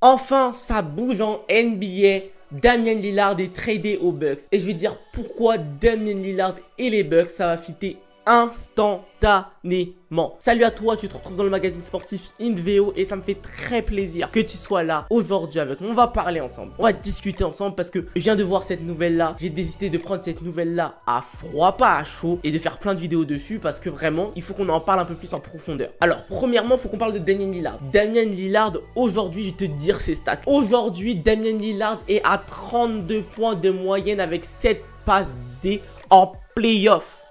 Enfin, ça bouge en NBA. Damian Lillard est tradé aux Bucks. Et je vais dire pourquoi Damian Lillard et les Bucks, ça va fitter instantanément. Salut à toi, tu te retrouves dans le magazine sportif InVeo et ça me fait très plaisir que tu sois là aujourd'hui avec moi. On va parler ensemble, on va discuter ensemble parce que je viens de voir cette nouvelle là. J'ai décidé de prendre cette nouvelle là à froid, pas à chaud, et de faire plein de vidéos dessus parce que vraiment il faut qu'on en parle un peu plus en profondeur. Alors premièrement, il faut qu'on parle de Damian Lillard. Damian Lillard, aujourd'hui je vais te dire ses stats. Aujourd'hui Damian Lillard est à 32 points de moyenne avec 7 passes D en playoff.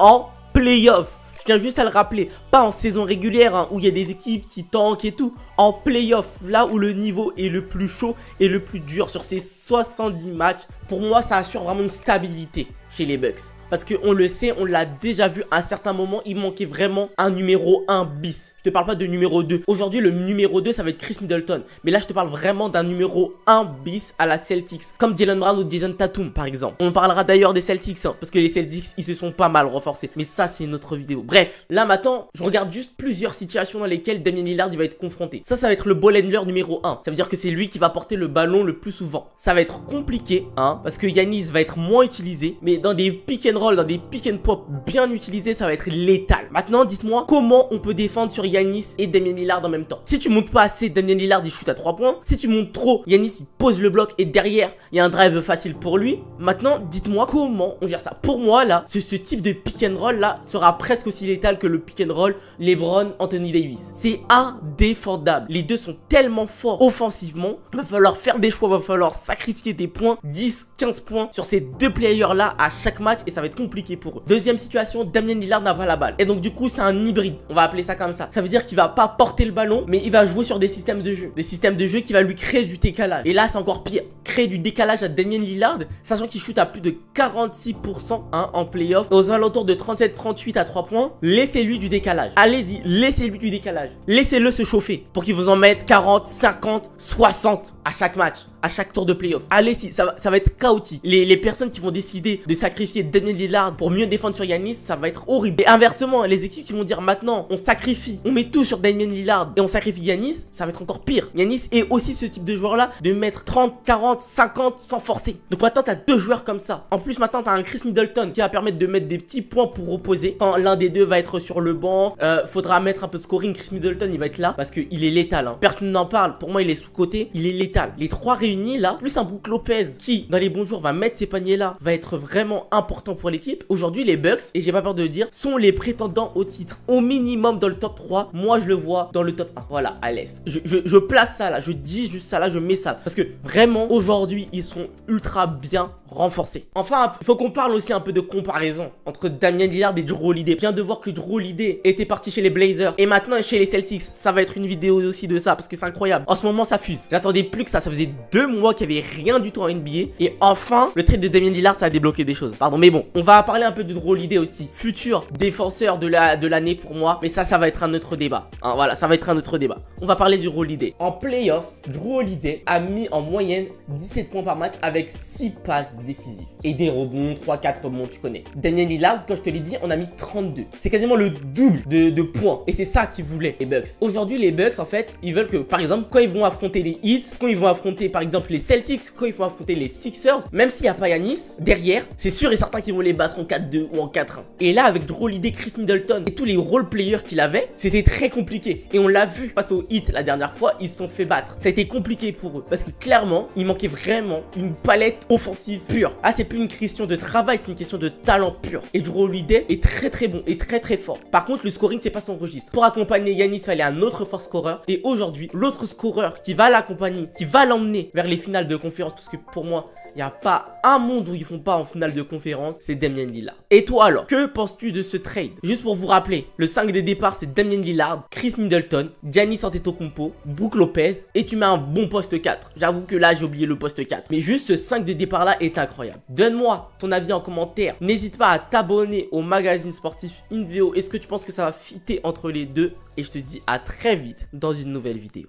Playoff. Je tiens juste à le rappeler, pas en saison régulière hein, où il y a des équipes qui tankent et tout. En playoff, là où le niveau est le plus chaud et le plus dur sur ces 70 matchs. Pour moi, ça assure vraiment une stabilité chez les Bucks. Parce qu'on le sait, on l'a déjà vu à un certain moment, il manquait vraiment un numéro 1 bis. Je te parle pas de numéro 2. Aujourd'hui, le numéro 2, ça va être Chris Middleton. Mais là, je te parle vraiment d'un numéro 1 bis à la Celtics. Comme Jaylen Brown ou Jason Tatum, par exemple. On parlera d'ailleurs des Celtics, hein, parce que les Celtics, ils se sont pas mal renforcés. Mais ça, c'est une autre vidéo. Bref, là maintenant, je regarde juste plusieurs situations dans lesquelles Damian Lillard il va être confronté. Ça va être le ball handler numéro 1. Ça veut dire que c'est lui qui va porter le ballon le plus souvent. Ça va être compliqué, hein, parce que Giannis va être moins utilisé. Mais dans des pick and roll, dans des pick and pop bien utilisés, ça va être létal. Maintenant, dites-moi comment on peut défendre sur Giannis et Damian Lillard en même temps. Si tu montes pas assez, Damian Lillard il shoot à 3 points. Si tu montes trop, Giannis il pose le bloc et derrière il y a un drive facile pour lui. Maintenant, dites-moi comment on gère ça. Pour moi là, ce type de pick and roll là sera presque aussi létal que le pick and roll LeBron, Anthony Davis. C'est indéfendable. Les deux sont tellement forts offensivement. Il va falloir faire des choix, il va falloir sacrifier des points, 10, 15 points sur ces deux players là à chaque match et ça va être compliqué pour eux. Deuxième situation, Damian Lillard n'a pas la balle. Et donc du coup, c'est un hybride. On va appeler ça comme ça. Ça veut dire qu'il va pas porter le ballon, mais il va jouer sur des systèmes de jeu. Des systèmes de jeu qui va lui créer du décalage. Et là, c'est encore pire. Créer du décalage à Damian Lillard, sachant qu'il shoot à plus de 46% hein, en playoff, aux alentours de 37-38 à 3 points. Laissez-lui du décalage. Allez-y, laissez-lui du décalage. Laissez-le se chauffer pour qu'il vous en mette 40, 50, 60 à chaque match. À chaque tour de playoff. Allez, si ça va être chaotique. Les personnes qui vont décider de sacrifier Damian Lillard pour mieux défendre sur Giannis, ça va être horrible. Et inversement, les équipes qui vont dire maintenant, on sacrifie, on met tout sur Damian Lillard et on sacrifie Giannis, ça va être encore pire. Giannis est aussi ce type de joueur là de mettre 30, 40, 50 sans forcer. Donc maintenant, t'as deux joueurs comme ça. En plus, maintenant, t'as un Chris Middleton qui va permettre de mettre des petits points pour opposer. Quand l'un des deux va être sur le banc, faudra mettre un peu de scoring. Chris Middleton, il va être là parce qu'il est létal. Hein. Personne n'en parle. Pour moi, il est sous-côté. Il est létal. Les trois réunis là, plus un Brook Lopez qui dans les bons jours va mettre ces paniers là, va être vraiment important pour l'équipe. Aujourd'hui les Bucks, et j'ai pas peur de le dire, sont les prétendants au titre, au minimum dans le top 3. Moi je le vois dans le top 1, voilà, à l'est. Je place ça là, je dis juste ça là, je mets ça parce que vraiment aujourd'hui ils sont ultra bien renforcés. Enfin, il faut qu'on parle aussi un peu de comparaison entre Damian Lillard et Jrue Holiday. Je viens de voir que Jrue Holiday était parti chez les Blazers et maintenant chez les Celtics. Ça va être une vidéo aussi de ça parce que c'est incroyable. En ce moment ça fuse. J'attendais plus que ça faisait 2 mois qu'il n'y avait rien du tout en NBA et enfin le trade de Damian Lillard ça a débloqué des choses. Pardon, mais bon, on va parler un peu de Jrue Holiday aussi. Futur défenseur de l'année pour moi, mais ça va être un autre débat. Hein, voilà, ça va être un autre débat. On va parler de Jrue Holiday. En playoff, Jrue Holiday a mis en moyenne 17 points par match avec 6 passes décisives. Et des rebonds, 3-4 rebonds, tu connais. Damian Lillard, quand je te l'ai dit, on a mis 32. C'est quasiment le double de points. Et c'est ça qu'ils voulaient, les Bucks. Aujourd'hui, les Bucks, en fait, ils veulent que, par exemple, quand ils vont affronter les Heat, quand ils vont affronter, par exemple, les Celtics, quand ils vont affronter les Sixers, même s'il n'y a pas Giannis, derrière, c'est sûr et certain qu'ils vont les battre en 4-2 ou en 4-1. Et là, avec Jrue Holiday, Chris Middleton et tous les role players qu'il avait, c'était très compliqué. Et on l'a vu face aux Heat la dernière fois, ils se sont fait battre. Ça a été compliqué pour eux. Parce que clairement, il manquait vraiment une palette offensive pure. Ah, c'est plus une question de travail, c'est une question de talent pur. Et Jrue Holiday est très bon et très fort. Par contre, le scoring, c'est pas son registre. Pour accompagner Giannis, il fallait un autre fort scoreur. Et aujourd'hui, l'autre scoreur qui va l'accompagner, qui va l'emmener vers les finales de conférence, parce que pour moi, il n'y a pas un monde où ils font pas en finale de conférence, c'est Damian Lillard. Et toi alors, que penses-tu de ce trade? Juste pour vous rappeler, le 5 de départ c'est Damian Lillard, Chris Middleton, Giannis Antetokounmpo, Brook Lopez et tu mets un bon poste 4. J'avoue que là j'ai oublié le poste 4. Mais juste ce 5 de départ là est incroyable. Donne-moi ton avis en commentaire. N'hésite pas à t'abonner au magazine sportif InVeo. Est-ce que tu penses que ça va fitter entre les deux? Et je te dis à très vite dans une nouvelle vidéo.